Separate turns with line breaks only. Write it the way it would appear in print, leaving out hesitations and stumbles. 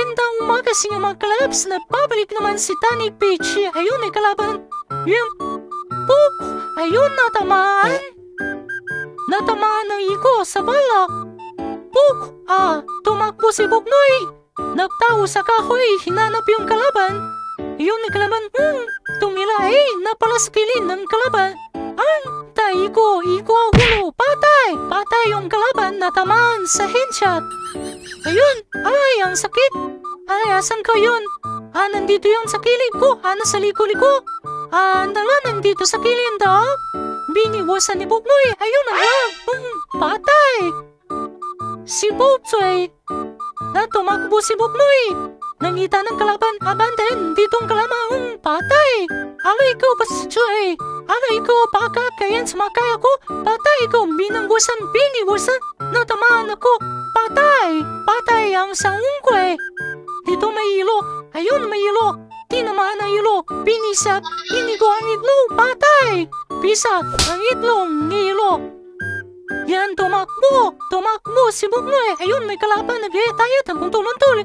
Magandang umaga sa inyo mga kalabs. Nababalik naman si Tani Peach. Ayun, may kalaban. Yung puk! Ayun, natamaan. Natamaan ng iko sa balak. Puk! Tumakbo si Buknoy. Nagtawo sa kahoy. Hinanap yung kalaban. Ayun, may kalaban. Tumila napalaskilin ng kalaban. Iko hulo. Patay! Patay yung kalaban. Natamaan sa headshot. Ayun! Ang sakit! Asan ka yun? Nandito yun sa kilid ko. Nasa liko-liko. Nandito sa kilid daw. Biniwasan ni Buknoy. Ayun patay! Si Buknoy. Tumakbo si Buknoy. Nangita ng kalaban. Abandan, ditong kalaban. Patay! Ikaw ba si Joy? Ikaw baka kayan sa makaya ko? Patay ikaw. Biniwasan. Natamaan ako. Patay! Patay ang sangong ko Dito may ilo. Ayun, may ilo. Tinamaan ang ilo. Pinisap. Inigo ang itlog. Patay! Pisat ang itlog ni ilo. Yan, tumakbo si Buknoy. Ayun, may kalaban. Nagayatayat ang tuntuluntul.